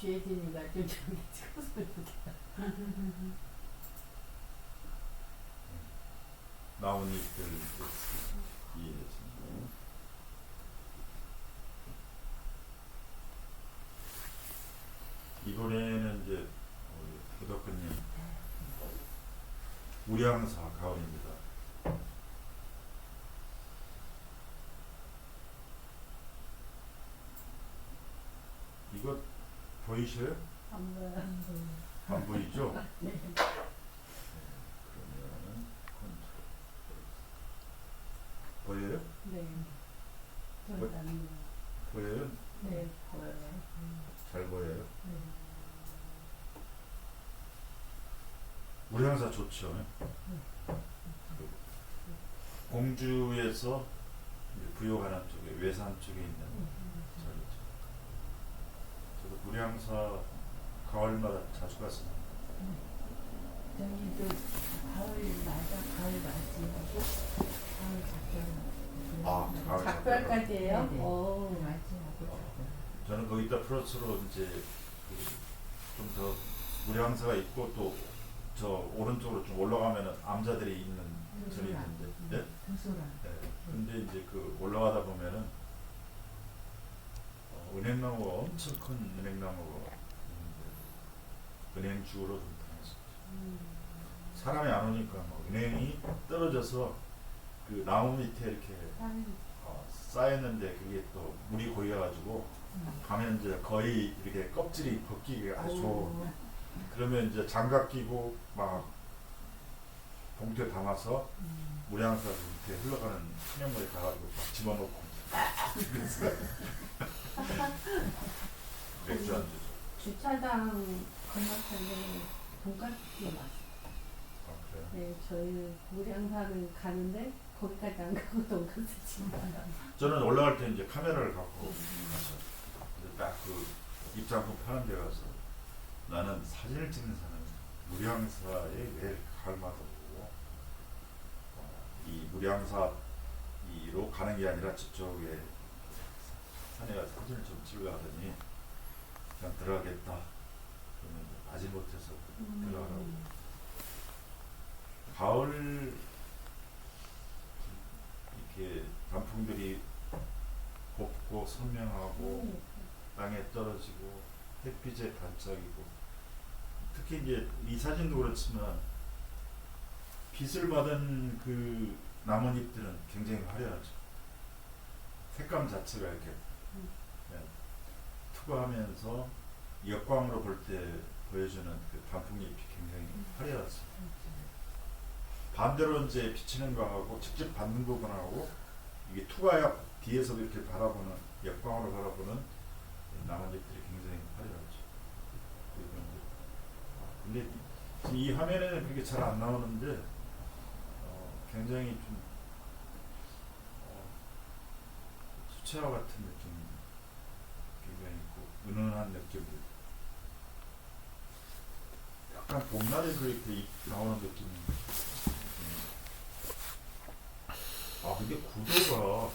죄진이가 좀 저기 찍었으면 좋겠다. 나뭇잎들 이해해서 이번에는 이제 우리 부덕근님 우량사 가을입니다. 이거 보이셔요? 안 보여. 안 보이죠? 네. 그러면은 보여요? 네. 뭐? 저는 안 보여. 보여요? 네, 보여요. 잘 보여요? 네. 우량사 좋죠. 그 공주에서 부여가는 쪽에 외산 쪽에 있는 저기죠. 저도 우량사 가을마다 자주 갔습니다. 저기도 가을 맞아, 가을 맞이하고 가을 작별. 아, 가을 작별까지예요? 네네. 오. 맞이하고 작별. 저는 거기다 플러스로 이제 좀 더 무량사가 있고 또 저 오른쪽으로 좀 올라가면은 암자들이 있는 절이 있는데, 네? 도소라. 네. 근데 이제 그 올라가다 보면은 은행나무가 엄청 큰 은행나무가 있는데 은행주로 좀 다녔었죠. 사람이 안 오니까 뭐 은행이 떨어져서 그 나무 밑에 이렇게 쌓였는데 그게 또 물이 고여가지고 가면 이제 거의 이렇게 껍질이 벗기기가 아주 좋은. 그러면 이제 장갑 끼고 막 봉투에 담아서 무량사 밑에 흘러가는 수돗물에 가가지고 막 집어넣고 그래서 맥주 안주죠. 주차장 건너편에 돈가스집 왔어요. 아, 그래요? 네, 저희 무량사는 가는데 거기까지 안 가고 돈가스집 가요. 저는 올라갈 때 이제 카메라를 갖고 갔어요. 딱 그 입장품 파는 데 가서 나는 사진을 찍는 사람이 무량사에 왜 가을마다 오고 이 무량사로 가는 게 아니라 저쪽에 산에 가서 사진을 좀 찍으려 하더니 그냥 들어가겠다. 그러면 아직 못해서 들어가라고. 가을 이렇게 단풍들이 곱고 선명하고 땅에 떨어지고 햇빛에 반짝이고 특히 이제 이 사진도 그렇지만 빛을 받은 그 나뭇잎들은 굉장히 화려하죠. 색감 자체가 이렇게 투과하면서 역광으로 볼 때 보여주는 그 단풍잎이 굉장히 화려하죠. 반대로 이제 비치는 거하고 직접 받는 부분하고 이게 투과약 뒤에서 이렇게 바라보는 역광으로 바라보는 나뭇잎들이 굉장히 화려하죠. 근데 지금 이 화면에는 그렇게 잘 안 나오는데 굉장히 좀 수채화 같은 느낌이 굉장히 있고 은은한 느낌도 약간 봄날에도 이렇게 나오는 느낌이. 아 근데 구도가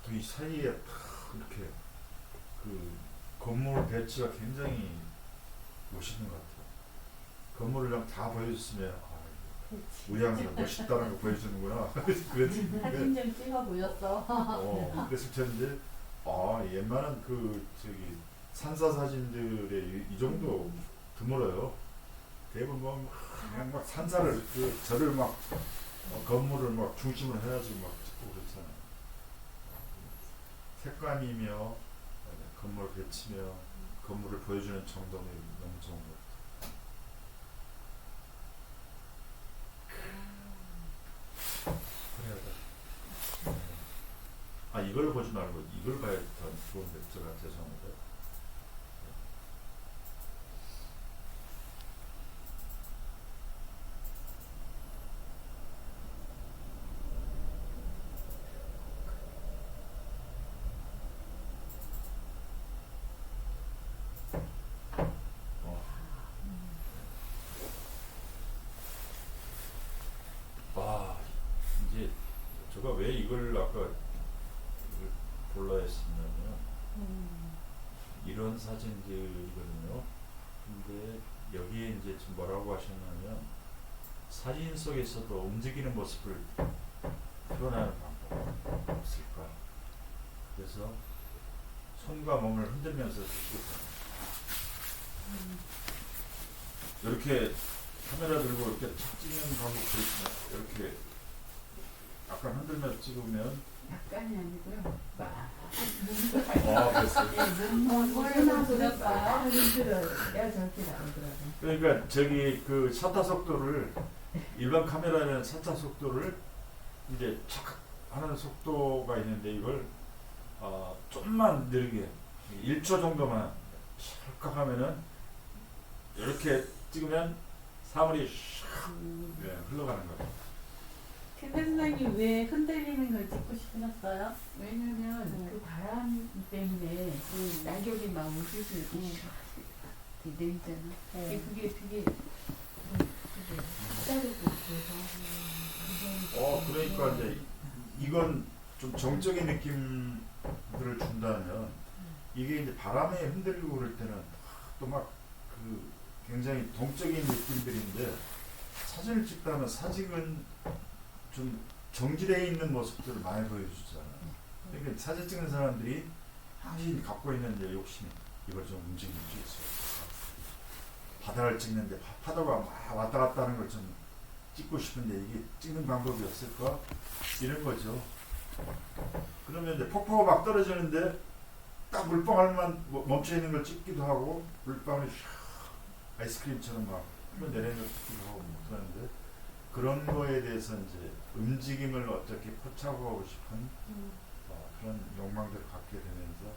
또 이 사이에 이렇게 그 건물 배치가 굉장히 멋있는 것 같아요. 건물을 그냥 다 보여줬으면 우량사가 멋있다는 거 보여주는구나. 그랬는데 사진 좀 찍어 보였어. 그랬을 텐데 옛날은 그 저기 산사 사진들의 이 정도 드물어요. 대부분 뭐 그냥 막 산사를 그 절을 막 건물을 막 중심으로 해가지고 막 찍고 그렇잖아요. 색감이며 건물 배치며 건물을 보여주는 정도는 너무 좋은 것 같아요. 아 이걸 보지 말고 이걸 봐야 더 좋은데 제가 죄송합니다. 이제 제가 왜 이걸 아까 이걸 골라 했었냐면 이런 그런 사진들이거든요. 근데 여기에 이제 지금 뭐라고 하셨냐면 사진 속에서도 움직이는 모습을 표현하는 방법 없을까? 그래서 손과 몸을 흔들면서 찍고 이렇게 카메라 들고 이렇게 탁 찍는 방법도 있지만 이렇게 약간 흔들면서 찍으면 약간이 아니고요. 막 됐어요. 얼마나 그럴까요? 내가 저렇게 나오더라고. 그러니까 저기 그 셔터 속도를 일반 카메라는 셔터 속도를 이제 착 하는 속도가 있는데 이걸 좀만 느리게 1초 정도만 찰칵 하면은 이렇게 찍으면 사물이 샥 흘러가는 거예요. 근데 선생님 왜 흔들리는 걸 찍고 싶으셨어요? 왜냐면 그 바람 때문에 낙엽이 막 우주를 내리잖아. 네. 그게 자르고 그래서 그러니까 이제 이건 좀 정적인 느낌들을 준다면 이게 이제 바람에 흔들리고 그럴 때는 또 막 그 굉장히 동적인 느낌들인데 사진을 찍다면 사진은 좀 정지되어 있는 모습들을 많이 보여주잖아요. 그러니까 사진 찍는 사람들이 항상 갖고 있는 이제 욕심, 이걸 좀 움직이는 게 있어요. 바다를 찍는데 파도가 막 왔다 갔다 하는 걸 좀 찍고 싶은데 이게 찍는 방법이 없을까? 이런 거죠. 그러면 이제 폭포가 막 떨어지는데 딱 물방울만 멈춰 있는 걸 찍기도 하고 물방울이 샥 아이스크림처럼 막 흘러내리는 걸 찍기도 하고 뭐 그러는데 그런 거에 대해서 이제 움직임을 어떻게 포착하고 싶은 그런 욕망들을 갖게 되면서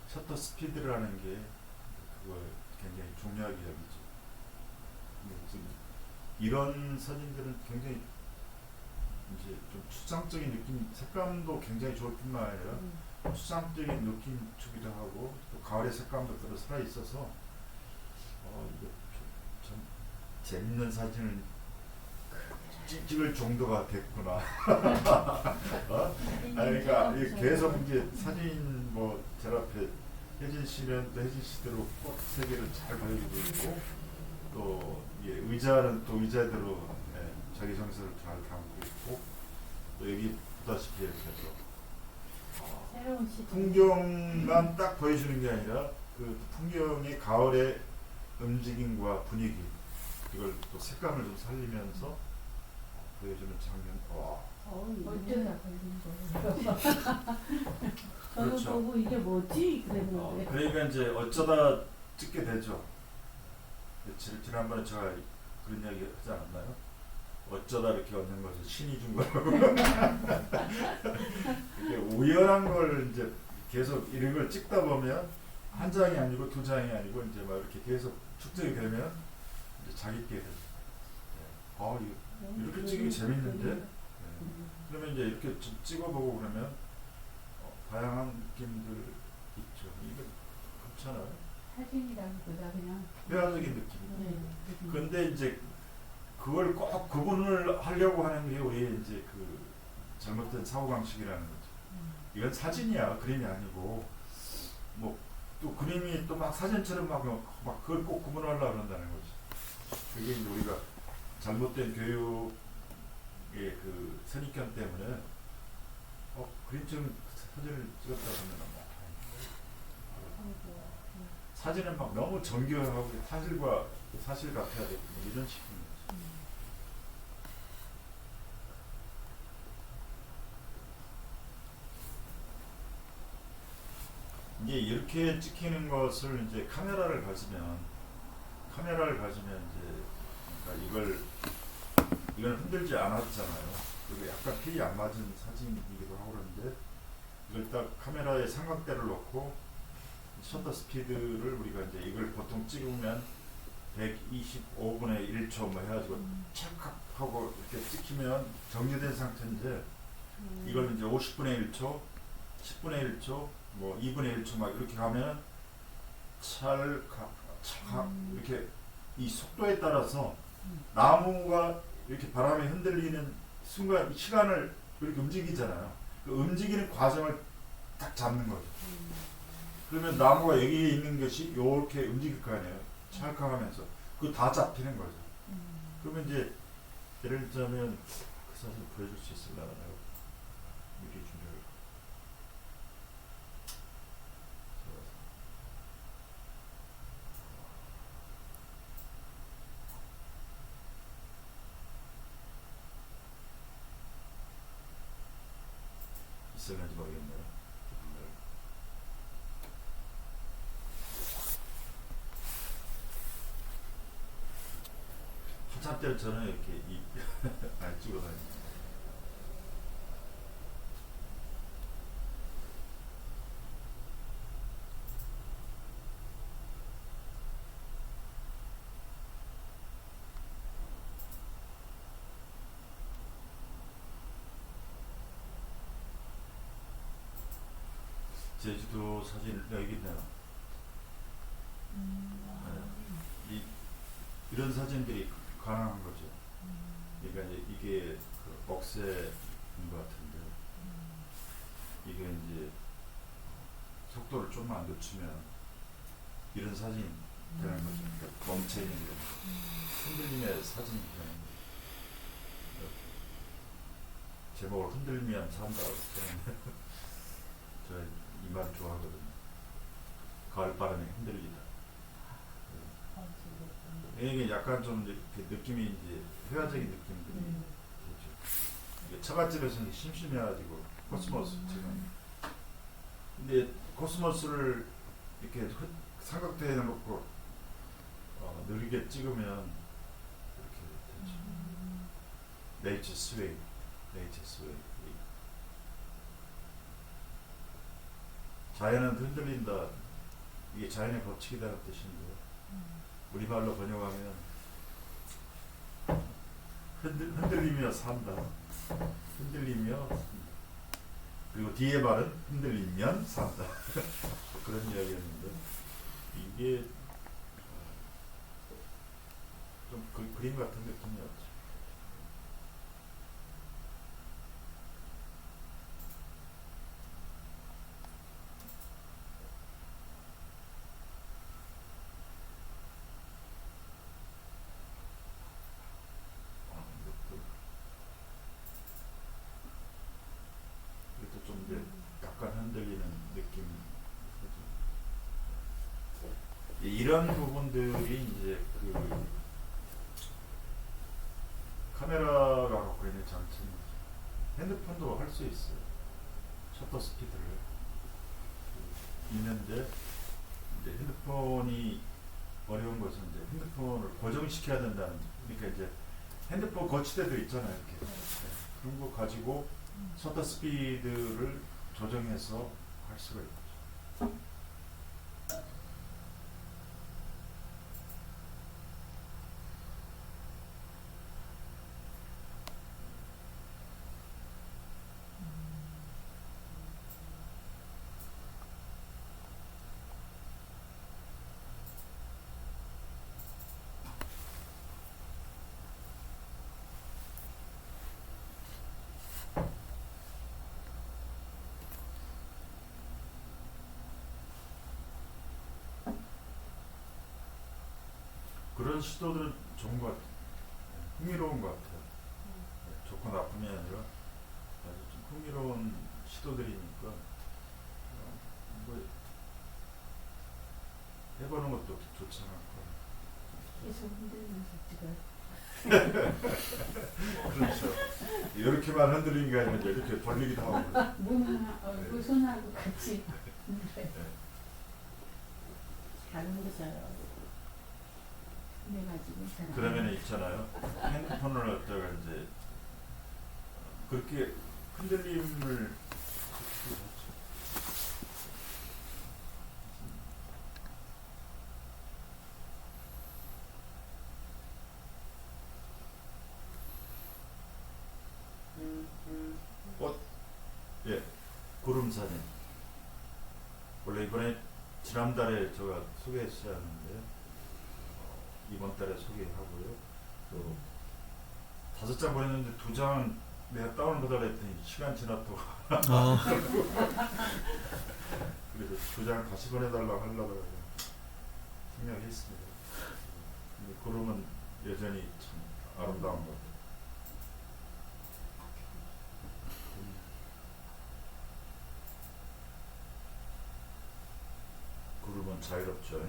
셔터 스피드라는 게 그걸 굉장히 중요하게 여기죠. 근데 지금 이런 사진들은 굉장히 이제 좀 추상적인 느낌, 색감도 굉장히 좋을 뿐만 아니라 추상적인 느낌 주기도 하고 또 가을의 색감도 그대로 살아 있어서 이거 좀 재밌는 사진을 찍을 정도가 됐구나. 그러니까 계속 이제 사진 뭐 제라페 혜진 씨는 또 혜진 씨대로 꽃 세계를 잘 보여주고 있고 또 의자는 또 의자대로 자기 정서를 잘 담고 있고 또 여기 보다시피 이렇게 새로운 시도. 풍경만 딱 보여주는 게 아니라 그 풍경의 가을의 움직임과 분위기 이걸 또 색감을 좀 살리면서 보여주는 장면. 어쩌다 걸린 거예요. 저는 그렇죠. 보고 이게 뭐지? 그랬는데. 그러니까 이제 어쩌다 찍게 되죠. 지난번에 제가 그런 이야기 하지 않았나요? 어쩌다 이렇게 얻는 것을 신이 준 거라고. 이게 우연한 걸 이제 계속 이런 걸 찍다 보면 한 장이 아니고 두 장이 아니고 이제 막 이렇게 계속 축적이 되면 이제 자기께 되죠. 이렇게 찍기 재밌는데. 그러면 이제 이렇게 좀 찍어보고 그러면 다양한 느낌들 있죠. 이거 그렇잖아요. 사진이라기보다 그냥 회화적인 느낌. 근데 이제 그걸 꼭 구분을 하려고 하는 게 우리 이제 그 잘못된 사고방식이라는 거죠. 이건 사진이야, 그림이 아니고 뭐 또 그림이 또 막 사진처럼 막 그걸 꼭 구분하려고 한다는 거죠. 그게 이제 우리가 잘못된 교육의 그 선입견 때문에 그림처럼 사진을 찍었다 보면 사진은 막 너무 정교하고 사실과 사실 같아야 되고 이런 식인 거죠. 이제 이렇게 찍히는 것을 이제 카메라를 가지면 이제 그러니까 이걸 흔들지 않았잖아요. 그리고 약간 필이 안 맞은 사진이기도 하고 그러는데 이걸 딱 카메라에 삼각대를 놓고 셔터 스피드를 우리가 이제 이걸 보통 찍으면 125분의 1초 뭐 해가지고 찰칵하고 이렇게 찍히면 정리된 상태인데 이걸 이제 50분의 1초, 10분의 1초, 뭐 2분의 1초 막 이렇게 가면 찰칵 이렇게 이 속도에 따라서 나무가 이렇게 바람에 흔들리는 순간 시간을 이렇게 움직이잖아요. 그 움직이는 과정을 딱 잡는 거죠. 그러면 나무가 여기에 있는 것이 이렇게 움직일 거 아니에요. 찰칵하면서 그거 다 잡히는 거죠. 그러면 이제 예를 들자면 그 사진 보여줄 수 있을라나 미리 준비를 있을는지 모르겠네요. 한참 때 저는 이렇게 안 찍어 다니고 제주도 사진 여기 있네요. 이런 사진들이 가능한 거죠. 그러니까 이제 이게 그 억새인 것 같은데 이게 이제 속도를 좀만 늦추면 이런 사진이 되는 거죠. 그러니까 멈춰 있는 게 흔들림의 사진이 되는 거죠. 제목을 흔들면 산다고 했는데 저 이 말 좋아하거든요. 가을바람에 흔들리다. 이게 약간 좀 이렇게 느낌이 이제 회화적인 느낌들이 되죠. 이게 처갓집에서는 심심해가지고 코스모스 지금. 근데 코스모스를 이렇게 삼각대에 놓고 느리게 찍으면 이렇게 되죠. 네이처 스웨이, 네이처 스웨이. 자연은 흔들린다. 이게 자연의 법칙이라는 뜻인데요. 우리말로 번역하면 흔들리며 산다. 흔들리며 산다. 그리고 뒤에 말은 흔들리면 산다. 그런 이야기였는데 이게 좀 그림 같은 느낌이었죠. 이것도 좀 이제 약간 흔들리는 느낌. 이런 부분들이 이제 그 카메라가 갖고 있는 장점이죠. 핸드폰도 할 수 있어요. 셔터 스피드를 있는데 이제 핸드폰이 어려운 것은 이제 핸드폰을 고정시켜야 된다는. 그러니까 이제 핸드폰 거치대도 있잖아요. 이렇게 그런 거 가지고 셔터 스피드를 조정해서 할 수가 있죠. 그런 시도들은 좋은 것 같아요. 흥미로운 것 같아요. 좋고 나쁨이 아니라 아주 좀 흥미로운 시도들이니까 뭐 해보는 것도 좋지 않을까. 계속 흔들면서 찍어요. 그렇죠. 이렇게만 흔들리는 게 아니라 이제 이렇게 돌리기도 하고. 그 손하고 같이 네. 다른 거잖아요. 해가지고 있잖아요. 그러면 있잖아요. 핸드폰을 갖다가 이제 그렇게 흔들림을 예, 구름 사진. 원래 이번에 지난달에 제가 소개했었는데 이번 달에 소개하고요. 또 5장 보냈는데 2장은 내가 다운받아라 했더니 시간 지났다고. 그래서 두 장을 다시 보내달라고 하려고 생각했습니다. 근데 구름은 여전히 참 아름다운 것 같아요. 구름은 자유롭죠.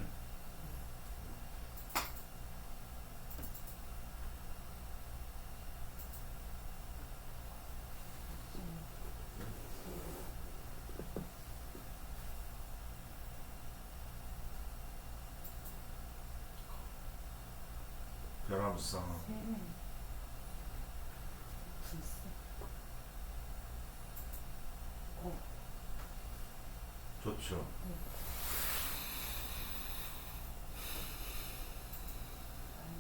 변화무쌍. 세네. 글쎄. 좋죠. 아니,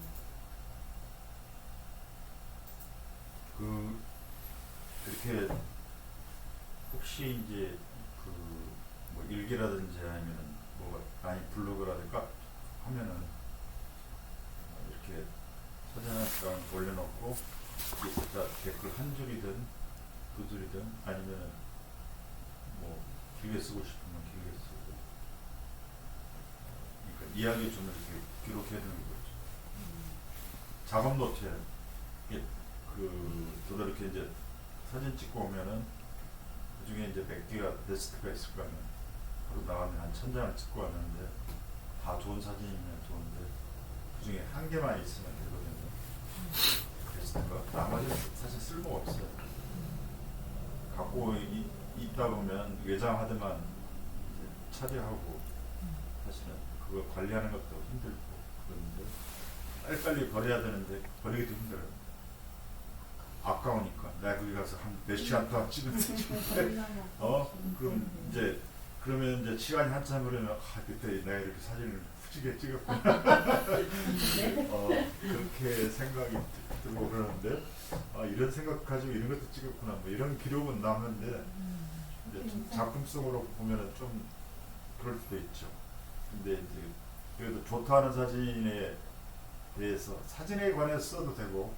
그 이렇게 혹시 이제 그 뭐 일기라든지 아니면은 뭐 아니 블로그라든가 하면은 이렇게 사진 한 장 올려놓고 여기다 댓글 한 줄이든 두 줄이든 아니면은 뭐 길게 쓰고 싶으면 길게 쓰고 그러니까 이야기 좀 이렇게 기록해 두는 거죠. 작업 노트에 이게 저도 이렇게 이제 사진 찍고 오면은 그 중에 이제 몇 개가 베스트가 있을 거 아니에요. 하루 나가면 한 1000장을 찍고 왔는데 다 좋은 사진이면 좋은데 그 중에 한 개만 있으면 되거든요. 베스트가 나머지는 사실 쓸모가 없어요. 갖고 있다 보면 외장하드만 차지하고 사실은 그거 관리하는 것도 힘들고 그런데 빨리빨리 버려야 되는데 버리기도 힘들어요. 아까우니까 내가 거기 가서 한 몇 시간 동안 찍은데 그럼 이제 그러면 이제 시간이 한참 흐르면 그때 내가 이렇게 사진을 후지게 찍었구나 그렇게 생각이 들고 그러는데 이런 생각 가지고 이런 것도 찍었구나 뭐 이런 기록은 남는데 이제 좀 작품성으로 보면은 좀 그럴 수도 있죠. 근데 이제 그래도 좋다는 사진에 대해서 사진에 관해서 써도 되고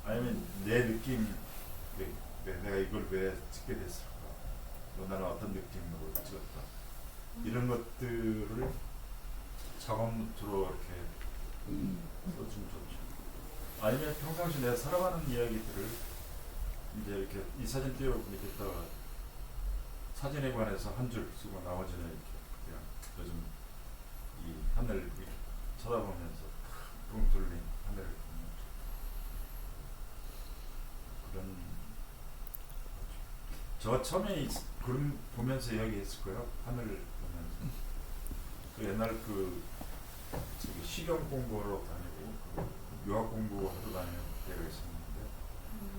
아니면 내 느낌 내가 이걸 왜 찍게 됐을까 뭐 나는 어떤 느낌으로 찍었다 이런 것들을 작업 노트로 이렇게 써주면 좋죠. 아니면 평상시 내가 살아가는 이야기들을 이제 이렇게 이 사진 띄우고 이렇게 있다가 사진에 관해서 한 줄 쓰고 나머지는 이렇게 그냥 요즘 이 하늘 이렇게 쳐다보면서 붕 뚫린 하늘을 보면 그런 저 처음에 그림 보면서 이야기했을 거예요. 하늘을 보면서 그 옛날 그 저기 시경 공부하러 다니고 그 유학 공부하러 다니는 때가 있었는데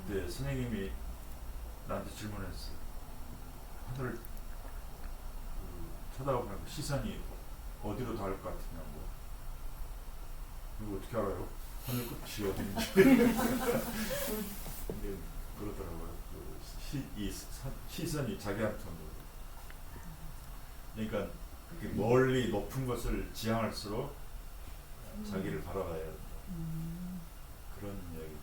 그때 선생님이 나한테 질문했어요. 하늘을 쳐다보면 시선이 어디로 닿을 것 같으냐고. 이거 어떻게 알아요? 하늘 끝이 어딘지. 근데 그러더라고요. 이 시선이 자기한테 오는 거예요. 그러니까 그렇게 멀리 높은 것을 지향할수록 자기를 바라봐야 된다. 그런 이야기고.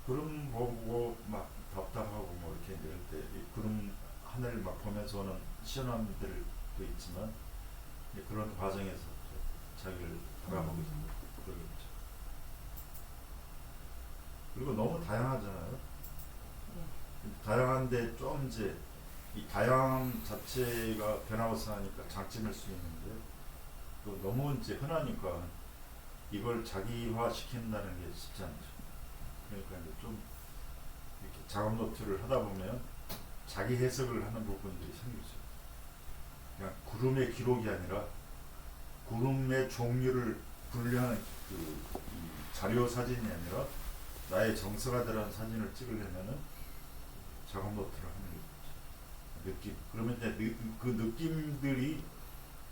구름 보고 막 답답하고 뭐 이렇게 이럴 때 이 구름 하늘 막 보면서 오는 시원함들도 있지만 그런 과정에서 자기를 바라보게 되고 그러겠죠. 그리고 너무 다양하잖아요. 다양한데 좀 이제 이 다양함 자체가 변화무쌍하니까 장점일 수 있는데 또 너무 이제 흔하니까 이걸 자기화 시킨다는 게 쉽지 않죠. 그러니까 이제 좀 이렇게 작업 노트를 하다 보면 자기 해석을 하는 부분들이 생기죠. 그냥 구름의 기록이 아니라 구름의 종류를 분류하는 이 자료 사진이 아니라 나의 정서가 들어간 사진을 찍으려면은 작업 노트를 하는 게 느낌. 그러면 이제 그 느낌들이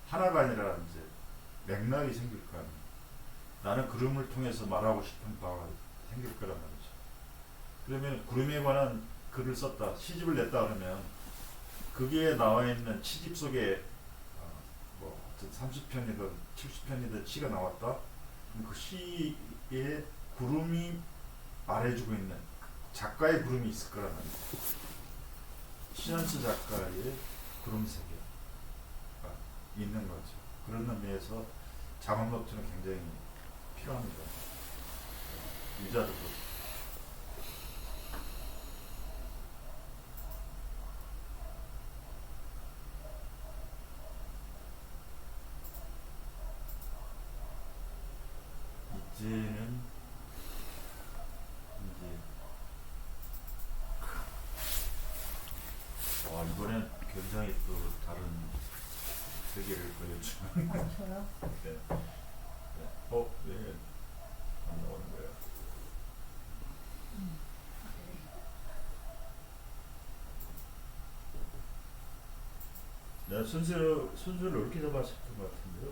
하나가 아니라 이제 맥락이 생길 거 아니에요. 나는 구름을 통해서 말하고 싶은 바가 생길 거란 말이죠. 그러면 구름에 관한 글을 썼다, 시집을 냈다 그러면 거기에 나와 있는 시집 속에 뭐 30편이든 70편이든 시가 나왔다. 그럼 그 시에 구름이 말해주고 있는 작가의 구름이 있을 거란 말이에요. 시연스 작가의 구름 세계. 있는 거죠. 그런 의미에서 작업 노트는 굉장히 필요합니다. 유자도 그렇고. 이제는 이제 이번엔 굉장히 또 다른 세계를 보여주는 아, 저요? 네. 네. 안 나오는 거예요. 네, 순서를 이렇게 잡아셨던 것 같은데요.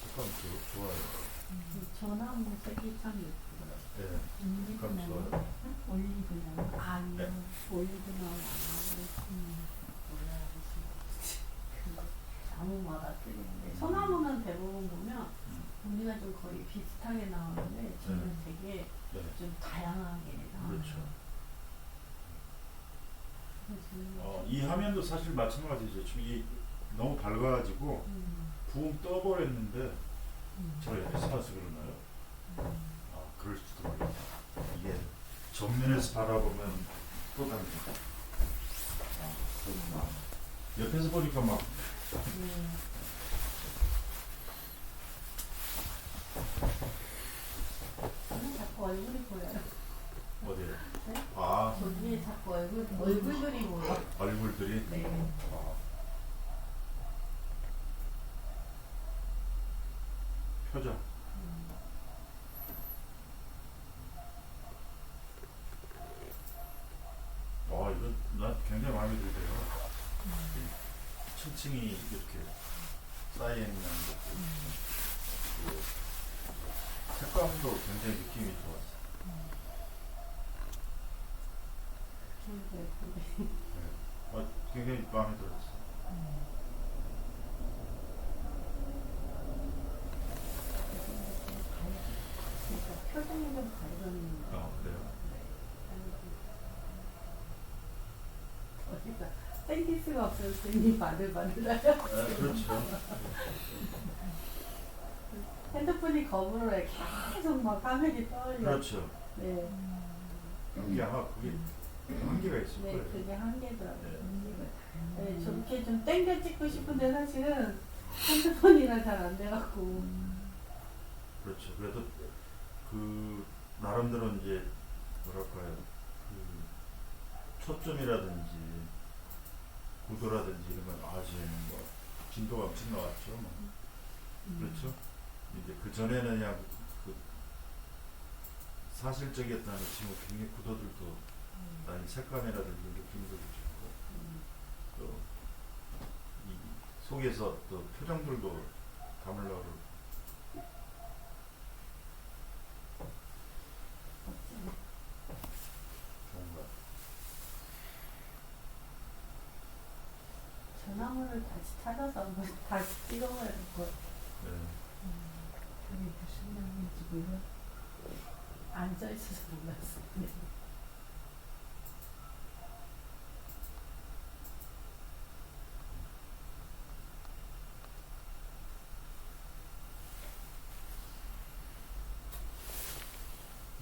색감 좋아요. 전화무 색이 참 예쁘더라고요. 네, 색감 좋아요. 올리브영. 아니요. 네. 올리브나 나무마다 틀린데 소나무는 대부분 보면 우리가 좀 거의 비슷하게 나오는데 저는 되게 네, 좀 다양하게 나와요. 그렇죠. 그래서 이 화면도 사실 마찬가지죠. 지금 이 너무 밝아가지고 붕 떠버렸는데 제가 옆에서 봐서 그러나요? 그럴 수도 모르겠다. 이게 정면에서 바라보면 또 다릅니다. 그렇구나. 옆에서 보니까 막 저는 자꾸 얼굴이 보여요. 어디에? 네? 저기에 자꾸 얼굴들이 보여. 얼굴들이. 네. 표정. 이건 난 굉장히 마음에 들어요. 층층이 이렇게 쌓여 있는 것도 있고, 색감도 굉장히 느낌이 좋았어. 네. 굉장히 마음에 들었어. 표정이 좀 밝은. 그래요? 어디가 땡길 수가 없어서 입이 바들바들해요. 그렇죠. 핸드폰이 거부로 해 계속 막 화면이 떠올려. 그렇죠. 네. 이게 아마 그게 한계가 있을 네, 거예요. 그게 한계더라고요. 네. 네, 저렇게 좀 땡겨 찍고 싶은데 사실은 핸드폰이랑 잘 안 돼갖고. 그렇죠. 그래도 그 나름대로 이제 뭐랄까요, 그 초점이라든지 구도라든지 이런 건 아주 뭐 진도가 엄청 나왔죠. 뭐. 그렇죠. 이제 그 전에는 그냥 그 사실적이었다는 지금 굉장히 구도들도 이 색감이라든지 느낌들도 좋고 또 이 속에서 또 표정들도 담으려고 좋은 것 같아요. 전화문을 다시 찾아서 한번 다시 찍어봐야 될 것 같아요. 네. 그게 무슨 내용인지 몰라. 앉아있어서 몰랐어. 네.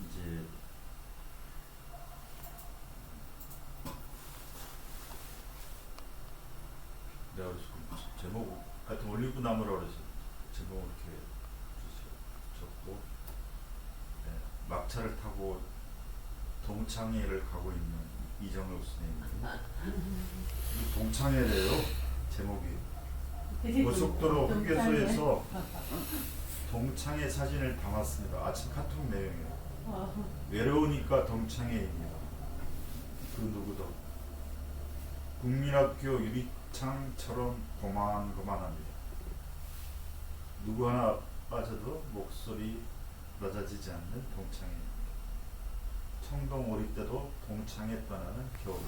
이제 내가 그래서 그 제목 하여튼 올리브 나무라고 그래서 제목을 이렇게 적고 막차를 타고 동창회를 가고 있는 이정우 선생님. 이 동창회래요 제목이. 고속도로 휴게소에서 동창회 사진을 담았습니다. 아침 카톡 내용이에요. 외로우니까 동창회입니다. 그 누구도 국민학교 유리창처럼 고만고만합니다. 누구 하나 빠져도 목소리 낮아지지 않는 동창회입니다. 청동 오리 때도 동창회 떠나는 겨울.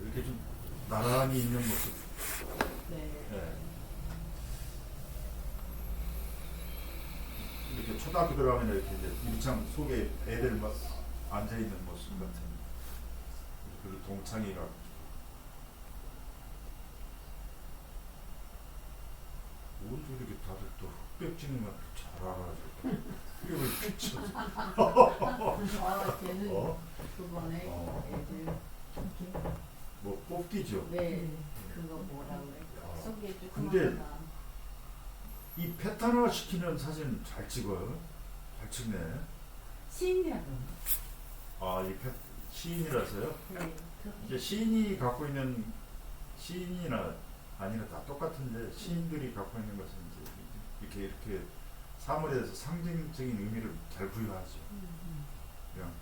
이렇게 좀 나란히 있는 모습. 네. 네. 이렇게 초등학교 들어가면 이렇게 이제 유리창 속에 애들 막 앉아 있는 모습 같은 그리고 동창이가 뭔 저렇게 다들 또 흑백 찍는 걸 잘 알아가지고 흑백을 붙여. 아, 걔는 어? 그거네. 어. 애들. 이게 뭐 뽑기죠. 네. 그거 뭐라 그래. 어. 속에 쭉 근데 하나. 이 패턴화 시키는 사진 잘 찍어요. 잘 찍네. 시인이라고. 아, 이 시인이라서요? 네. 이제 시인이 갖고 있는 시인이나 아니나 다 똑같은데 시인들이 갖고 있는 것은 이제 이렇게 사물에 대해서 상징적인 의미를 잘 부여하죠. 그냥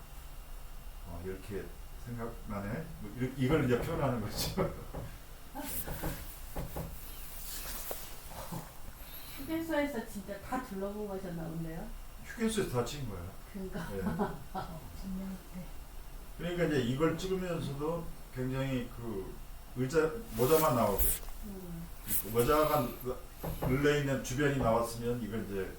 이렇게 생각나네. 뭐 이걸 이제 표현하는 거죠. 휴게소에서 진짜 다 둘러보고 가셨나 본데요? 휴게소에서 다 찍은 거예요. 그러니까. 네. 분명 때 그러니까 이제 이걸 찍으면서도 굉장히 그 의자 모자만 나오게 모자가 눌려 있는 주변이 나왔으면 이건 이제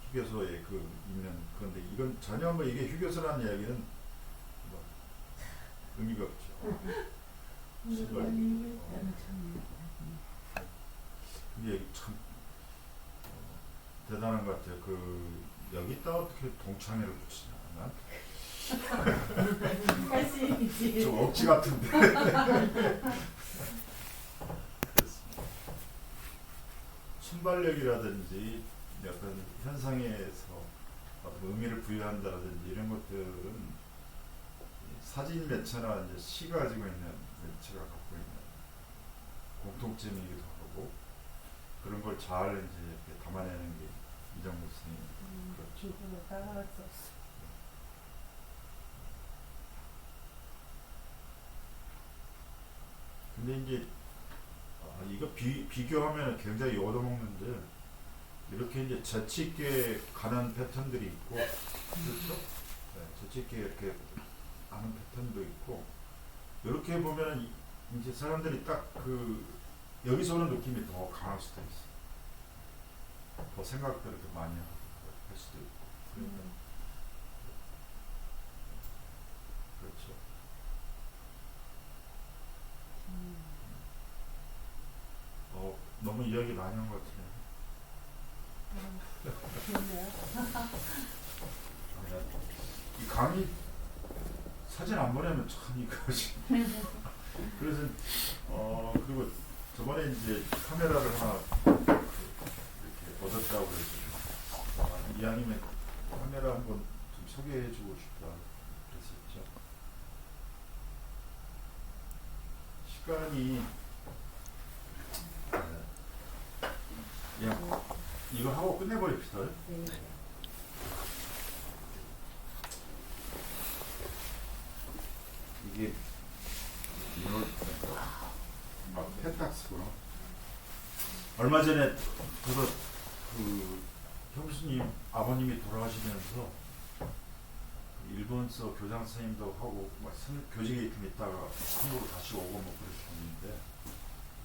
휴게소에 그 있는 그런데 이건 전혀 뭐 이게 휴게소라는 이야기는 뭐 의미가 없죠. 정말 이게 참 대단한 것 같아요. 그 여기다 어떻게 동창회를 붙이냐? 난 할 수 있지. 좀 억지 같은데. 그렇습니다. 순발력이라든지 어떤 현상에서 어떤 의미를 부여한다든지 이런 것들은 사진 매체나 이제 시가 가지고 있는 매체가 갖고 있는 공통점이기도 하고 그런 걸 잘 이제 이렇게 담아내는 게 이정무 선생님 그렇죠. 그거 따라갈 수 없어. 근데 이제 이거 비교하면 굉장히 얻어먹는데 이렇게 이제 재치 있게 가는 패턴들이 있고 그렇죠? 네, 재치 있게 이렇게 하는 패턴도 있고 이렇게 보면 이제 사람들이 딱 그 여기서 오는 느낌이 더 강할 수도 있어. 더 생각들을 더 많이 할 수도 있고 그러니까 그렇죠. 너무 이야기 많이 한 것 같아요. 좋네요. 이 강의 사진 안 보내면 참 이거지. 그래서 그리고 저번에 이제 카메라를 하나 이렇게 얻었다고 그래서 이왕이면 카메라 한번 좀 소개해주고 싶다 그랬었죠. 시간이 그냥 이거 하고 끝내버립시다. 네. 이게 이걸 막 펜탁스구나. 얼마 전에 저도 그 형수님 아버님이 돌아가시면서 일본서 교장 선생님도 하고 교직에 좀 있다가 한국으로 다시 오고 뭐 그러셨는데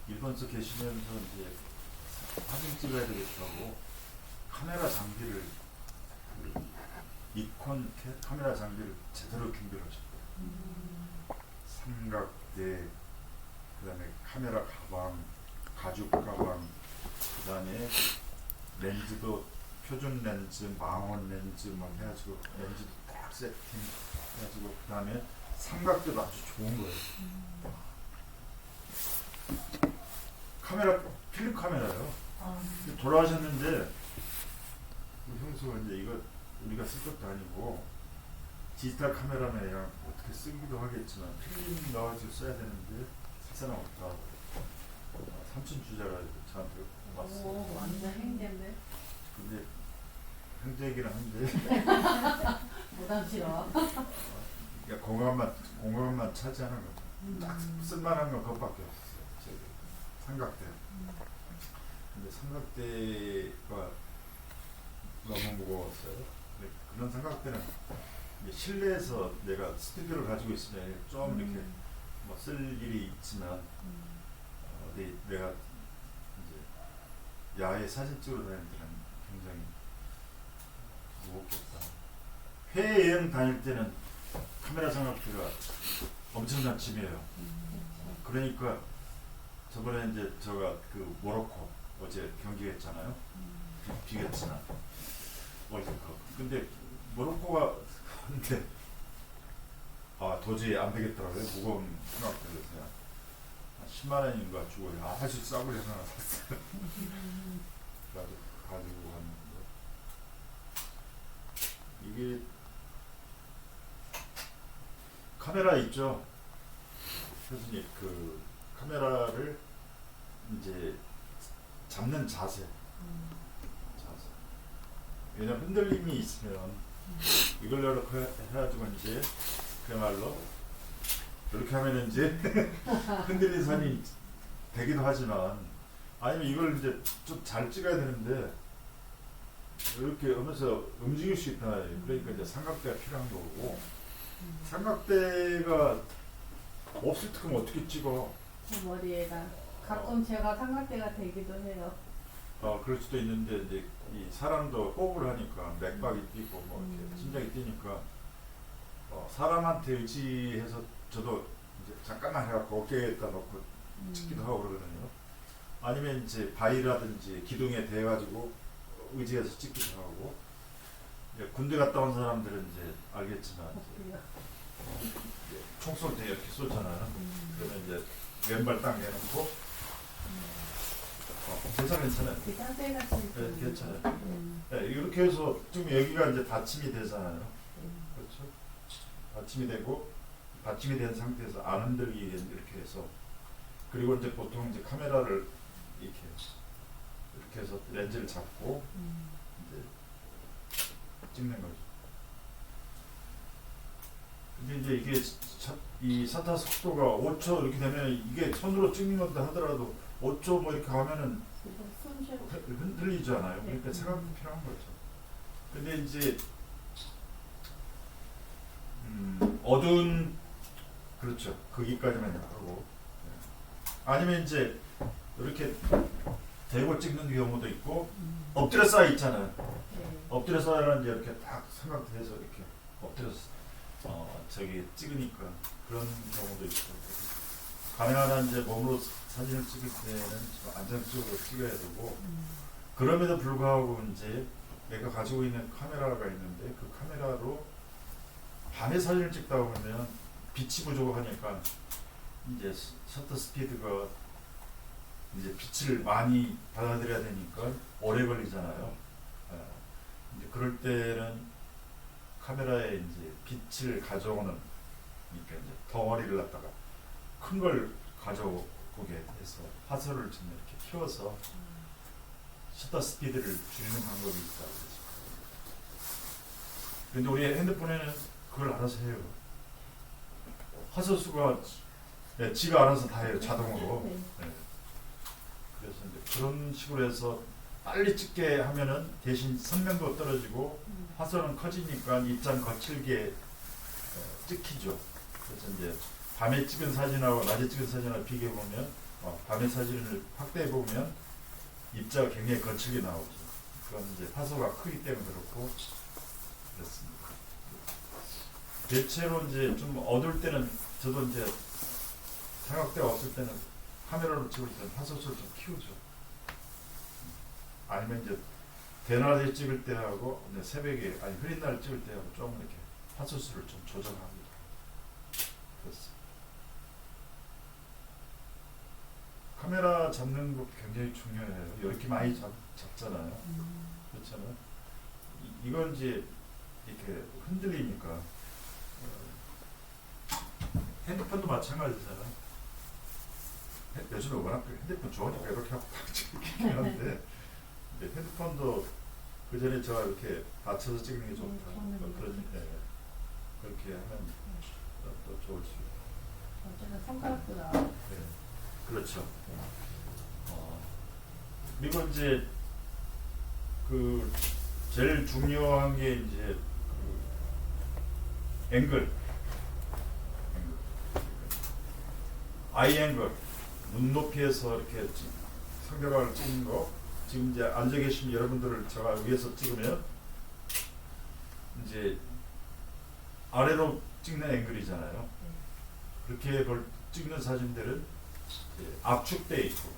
일본서 계시면서 이제 사진 찍어야 되겠다고 카메라 장비를 니콘 카메라 장비를 제대로 준비를 하셨더라고요. 삼각대, 그 다음에 카메라 가방, 가죽 가방, 그 다음에 렌즈도 표준 렌즈, 망원 렌즈 막 해가지고 렌즈도 딱 세팅 해가지고 그 다음에 삼각대도 아주 좋은 거예요. 카메라 필름 카메라요. 돌아가셨는데 우리 형수가 이제 이거 우리가 쓸 것도 아니고 디지털 카메라는 그냥 어떻게 쓰기도 하겠지만 필름 넣어가지고 써야 되는데 쓸 사람 없다. 삼촌 주자가 저한테 왔어요. 오, 완전 행제인데. 근데 형제이긴 한데 부담스러워. 그러니까 공간만 차지하는 거. 딱 쓸만한 건 그것밖에 없었어요. 저기 삼각대. 근데 삼각대가 너무 무거웠어요. 근데 그런 삼각대는 이제 실내에서 내가 스튜디오를 가지고 있으면 좀 이렇게 뭐 쓸 일이 있지만 어디 내가 이제 야외 사진 찍으러 다닐 때는 굉장히 무겁겠다. 해외여행 다닐 때는 카메라 삼각대가 엄청난 짐이에요. 그러니까 저번에 이제 제가 그 모로코 어제 경기했잖아요. 비겼지만 월드컵. 근데 모로코가 근데 도저히 안 되겠더라고요. 무거운 생각들에서 10만 원인가 주고 아주 싸구려 하나 샀어요. 가지고 갔는데 이게 카메라 있죠. 교수님 그 카메라를 이제 잡는 자세. 왜냐면 흔들림이 있으면 이걸 이렇게 해가지고 이제 그야말로 이렇게 하면 이제 흔들린 산이 되기도 하지만 아니면 이걸 이제 좀 잘 찍어야 되는데 이렇게 하면서 움직일 수 있다. 그러니까 이제 삼각대가 필요한 거고 삼각대가 없을 때 그럼 어떻게 찍어? 제 머리에다 가끔 제가 삼각대가 되기도 해요. 그럴 수도 있는데 이제 이 사람도 호흡을 하니까 맥박이 뛰고 뭐 이렇게 심장이 뛰니까 사람한테 의지해서 저도 이제 잠깐만 해갖고 어깨에다 놓고 찍기도 하고 그러거든요. 아니면 이제 바위라든지 기둥에 대가지고 의지해서 찍기도 하고 군대 갔다 온 사람들은 이제 알겠지만 이제 총 쏠 때 이렇게 쏘잖아요. 그러면 이제 왼발 딱 내놓고 괜찮아요. 그 자세가 진짜 네, 괜찮아요. 네, 이렇게 해서 좀 여기가 이제 받침이 되잖아요. 그렇죠? 받침이 되고 받침이 된 상태에서 안 흔들리게 이렇게 해서 그리고 이제 보통 이제 카메라를 이렇게 해서 렌즈를 잡고 이제 찍는 거죠. 근데 이제 이게 이 셔터 속도가 5초 이렇게 되면 이게 손으로 찍는 건데 하더라도 5초 뭐 이렇게 하면은 흔들리잖아요. 그러니까 생각도 필요한 거죠. 근데 이제 어두운 그렇죠. 거기까지만 하고 아니면 이제 이렇게 대고 찍는 경우도 있고 엎드려 쌓여 있잖아요. 엎드려 쌓여는 이제 이렇게 딱 삼각대에서 이렇게 엎드려서 저기 찍으니까 그런 경우도 있고 가능한 한 이제 몸으로 사진을 찍을 때는 좀 안정적으로 찍어야 되고 그럼에도 불구하고 이제 내가 가지고 있는 카메라가 있는데 그 카메라로 밤에 사진을 찍다 보면 빛이 부족하니까 이제 셔터 스피드가 이제 빛을 많이 받아들여야 되니까 오래 걸리잖아요. 이제 그럴 때는 카메라에 이제 빛을 가져오는 그러니까 이제 덩어리를 갖다가 큰 걸 가져오게 해서 화소를 좀 이렇게 키워서 셔터 스피드를 줄이는 방법이 있다고 그러죠. 근데 우리 핸드폰에는 그걸 알아서 해요. 화소수가 지가 알아서 다 해요. 자동으로. 네. 그래서 이제 그런 식으로 해서 빨리 찍게 하면은 대신 선명도 떨어지고 화소는 커지니까 입장 거칠게 찍히죠. 그래서 이제 밤에 찍은 사진하고 낮에 찍은 사진하고 비교해 보면 밤에 사진을 확대해 보면 입자가 굉장히 거칠게 나오죠. 그건 이제 화소가 크기 때문에 그렇고 그렇습니다. 대체로 이제 좀 어두울 때는 저도 이제 삼각대가 없을 때는 카메라로 찍을 때는 화소수를 좀 키우죠. 아니면 이제 대낮에 찍을 때하고 이제 새벽에 아니 흐린 날 찍을 때하고 좀 이렇게 화소수를 좀 조정합니다. 그렇습니다. 카메라 잡는 거 굉장히 중요해요. 이렇게 많이 잡잖아요. 그렇잖아요. 이건 이제 이렇게 흔들리니까 핸드폰도 마찬가지잖아요. 요즘에 워낙 핸드폰 좋으니까 이렇게 하고 딱 찍긴 한데 핸드폰도 그 전에 제가 이렇게 받쳐서 찍는 게 좋다. 그렇게 하면 또 좋을 수 있고. 어쨌든 손가락도 나와. 네. 그렇죠. 그리고 이제 그 제일 중요한 게 이제 그 앵글. 아이 앵글. 눈높이에서 이렇게 상대방을 찍는 거. 지금 이제 앉아 계신 여러분들을 제가 위에서 찍으면 이제 아래로 찍는 앵글이잖아요. 그렇게 찍는 사진들은 압축돼 있고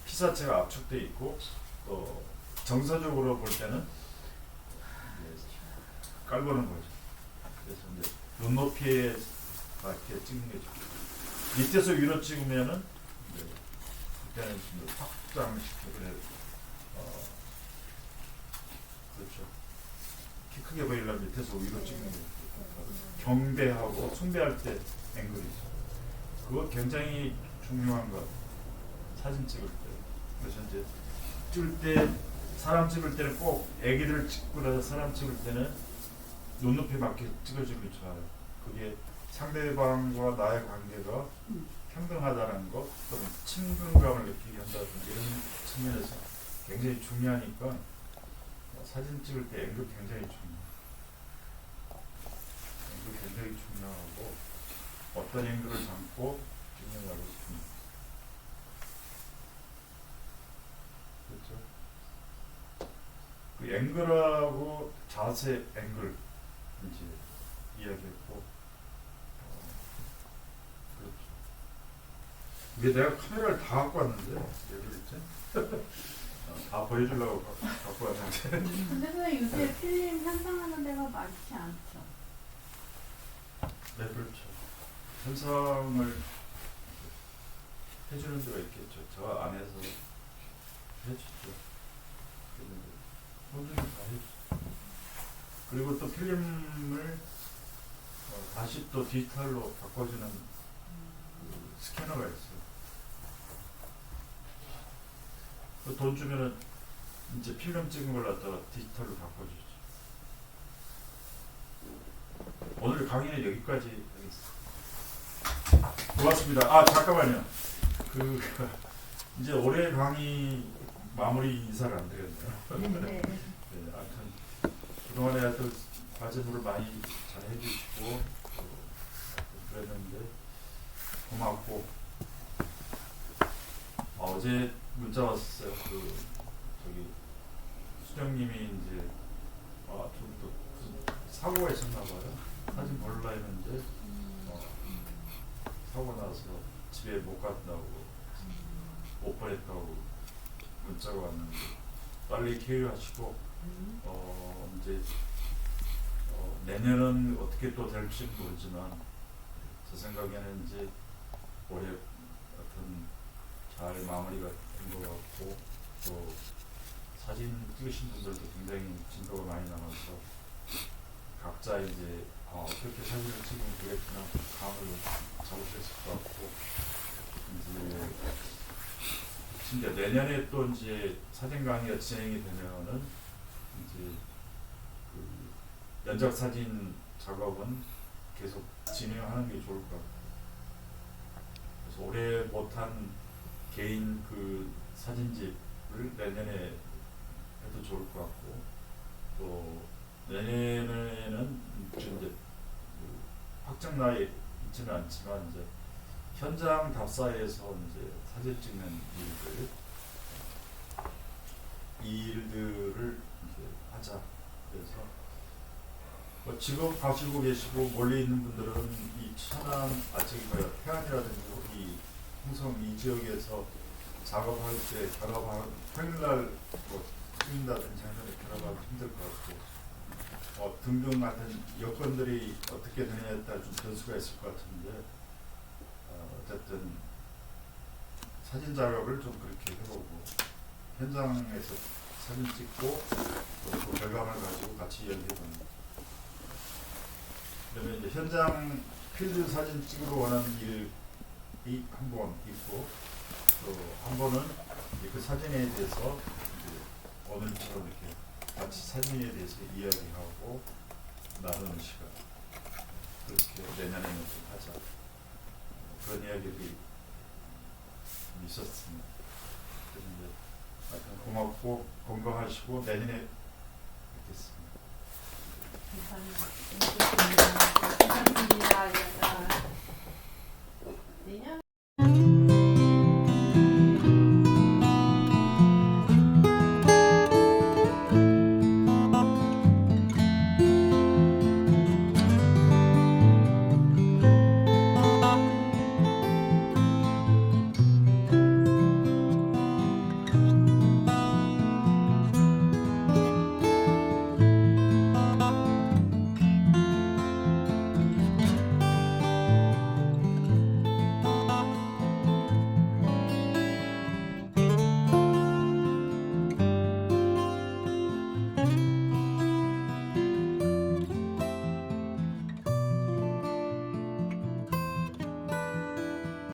피사체가 압축돼 있고 또 정서적으로 볼 때는 깔보는 거죠. 그래서 이제 눈높이에 이렇게 찍는 게 좋고 밑에서 위로 찍으면은 그때는 확장시키고 그렇죠. 키 크게 보이려면 밑에서 위로 찍는 게 경배하고 숭배할 때 앵글이죠. 그거 굉장히 중요한 것. 사진 찍을 때. 그래서 이제 찍을 때 사람 찍을 때는 꼭 애기들 찍고 나서 사람 찍을 때는 눈높이 맞게 찍어주는 게 좋아요. 그게 상대방과 나의 관계가 평등하다는 것 또는 친근감을 느끼게 한다든지 이런 측면에서 굉장히 중요하니까 사진 찍을 때 앵글 굉장히 중요해요. 앵글 굉장히 중요하고 어떤 앵글을 잡고 찍느냐가 중요해요. 그렇죠? 그 앵글하고 자세 앵글 이제 이야기했고 그렇죠. 이게 내가 카메라를 다 갖고 왔는데 왜 그랬지? 다 보여주려고 갖고 왔는데 근데 선생님 요새 필름 현상하는 데가 많지 않죠? 네 그렇죠. 현상을 해주는 데가 있겠죠. 저 안에서 해주죠. 모든 다 해주죠. 그리고 또 필름을 다시 또 디지털로 바꿔주는 그 스캐너가 있어요. 그 돈 주면은 이제 필름 찍은 걸 갖다가 디지털로 바꿔주죠. 오늘 강의는 여기까지 하겠습니다. 고맙습니다. 아 잠깐만요. 그 이제 올해 강의 마무리 인사를 안 드렸네요. 네. 네, 하여튼 그동안에 하여튼 과제물을 많이 잘 해주시고 그랬는데 고맙고 어제 문자 왔어요. 그 저기 수정님이 이제 좀 또 무슨 사고가 있었나 봐요. 사진 보려고 했는데 사고 나서 집에 못 갔다고 못 보냈다고 문자가 왔는데 빨리 쾌유하시고 이제 내년은 어떻게 또 될지 모르지만 제 생각에는 이제 올해 어떤 잘 마무리가 된 것 같고 또 사진 찍으신 분들도 굉장히 진도가 많이 남아서 각자 이제 어떻게 사진을 찍으면 되겠구나 감을 잡으셨을 것 같고 이제 진짜 내년에 또 이제 사진 강의가 진행이 되면은 이제 그 연작 사진 작업은 계속 진행하는 게 좋을 것 같아요. 그래서 올해 못한 개인 그 사진집을 내년에 해도 좋을 것 같고 또 내년에는 이제 그 확정 나에 있지는 않지만 이제 현장 답사에서 이제 사진 찍는 일들을 이제 하자. 그래서 뭐 지금 가시고 계시고 멀리 있는 분들은 이 천안 태안이라든지 이 홍성 이 지역에서 작업할 때 결합하고 평일날 뭐 찍는다든지 하면 결합하기 힘들 것 같고 등등 같은 여건들이 어떻게 되느냐에 따라 좀 변수가 있을 것 같은데 어쨌든 사진 작업을 좀 그렇게 해보고 현장에서 사진 찍고 또 그 결과물 가지고 같이 이야기해보는 거죠. 그러면 이제 현장 필드 사진 찍으러 원하는 일이 한 번 있고 또 한 번은 그 사진에 대해서 이제 오늘처럼 이렇게 같이 사진에 대해서 이야기하고 나누는 시간 그렇게 내년에는 좀 하자 그런 이야기들이 있었습니다. 그런데 하여튼 고맙고 건강하시고 내년에 뵙겠습니다. 감사합니다.